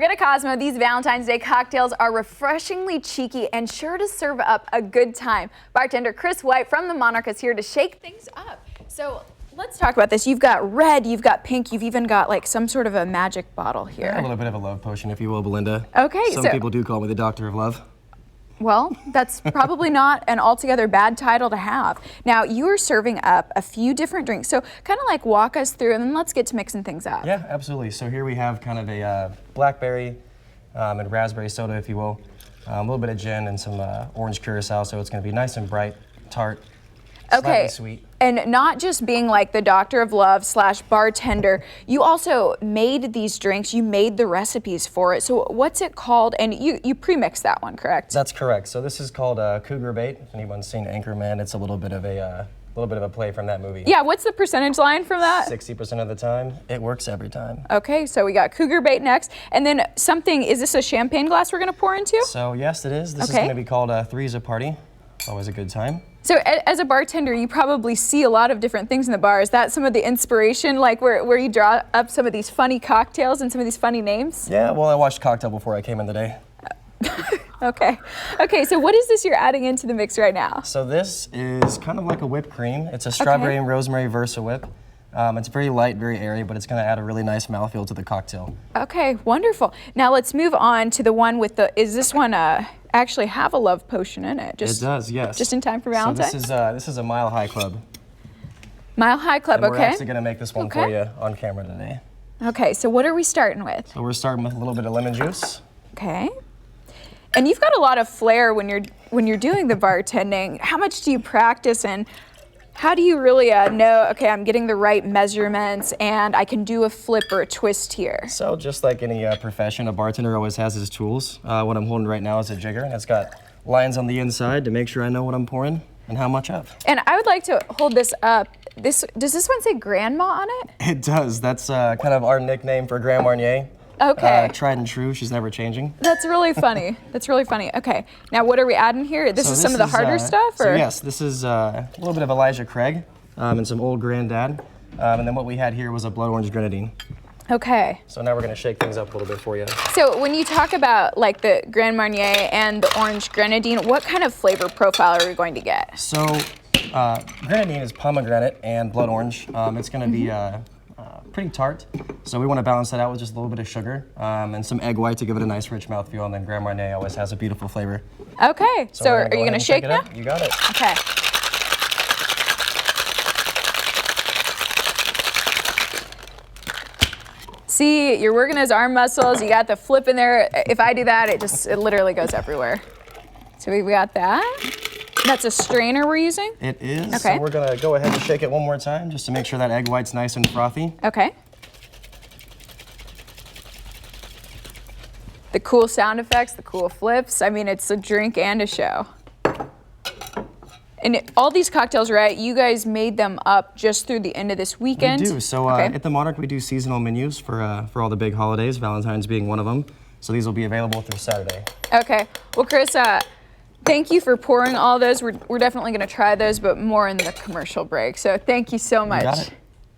Forget a Cosmo, these Valentine's Day cocktails are refreshingly cheeky and sure to serve up a good time. Bartender Chris White from the Monarch is here to shake things up. So let's talk about this. You've got red, you've got pink, you've even got like some sort of a magic bottle here. Yeah, a little bit of a love potion, if you will, Belinda. Okay. Some people do call me the Doctor of Love. Well, that's probably not an altogether bad title to have. Now, you are serving up a few different drinks, so kind of like walk us through and then let's get to mixing things up. Yeah, absolutely. So here we have kind of a blackberry and raspberry soda, if you will, a little bit of gin and some orange curacao, so it's going to be nice and bright, tart, slightly sweet. And not just being like the Doctor of Love / bartender, you also made these drinks, you made the recipes for it. So what's it called? And you pre-mixed that one, correct? That's correct. So this is called Cougar Bait. If anyone's seen Anchorman, it's a little bit of a play from that movie. Yeah, what's the percentage line from that? 60% of the time, it works every time. Okay, so we got Cougar Bait next. And then something, is this a champagne glass we're gonna pour into? So yes, it is. This is gonna be called Three's a Party. Always a good time. So as a bartender, you probably see a lot of different things in the bar. Is that some of the inspiration, like where you draw up some of these funny cocktails and some of these funny names? Yeah, well, I watched Cocktail before I came in today. Okay, so what is this you're adding into the mix right now? So this is kind of like a whipped cream. It's a strawberry and rosemary Versa whip. It's very light, very airy, but it's gonna add a really nice mouthfeel to the cocktail. Okay, wonderful. Now let's move on to the one with the, is this one actually have a love potion in it? It does, yes. Just in time for Valentine? So this is a Mile High Club. Mile High Club, and we're actually gonna make this one for you on camera today. Okay, so what are we starting with? So we're starting with a little bit of lemon juice. Okay. And you've got a lot of flair when you're doing the bartending. How much do you practice and how do you really know, okay, I'm getting the right measurements and I can do a flip or a twist here? So just like any profession, a bartender always has his tools. What I'm holding right now is a jigger, and it's got lines on the inside to make sure I know what I'm pouring and how much of. And I would like to hold this up. Does this one say Grandma on it? It does. That's kind of our nickname for Grand Marnier. Okay. Tried and true, she's never changing. That's really funny. That's really funny. Okay, now what are we adding here? This is some of the harder stuff? Or? So yes, this is a little bit of Elijah Craig and some Old Granddad. And then what we had here was a blood orange Grenadine. Okay. So now we're gonna shake things up a little bit for you. So when you talk about like the Grand Marnier and the orange Grenadine, what kind of flavor profile are we going to get? So Grenadine is pomegranate and blood orange. It's gonna be pretty tart, so we want to balance that out with just a little bit of sugar and some egg white to give it a nice rich mouthfeel, and then Grand Marnier always has a beautiful flavor. Okay, so are you going to shake now? You got it. Okay. See, you're working his arm muscles, you got the flip in there. If I do that, it literally goes everywhere. So we got that. That's a strainer we're using? It is. Okay. So we're gonna go ahead and shake it one more time just to make sure that egg white's nice and frothy. Okay. The cool sound effects, the cool flips. I mean, it's a drink and a show. And all these cocktails, right, you guys made them up just through the end of this weekend? We do. So at the Monarch, we do seasonal menus for all the big holidays, Valentine's being one of them. So these will be available through Saturday. Okay. Well, Chris, thank you for pouring all those. We're definitely going to try those, but more in the commercial break. So thank you so much. You got it.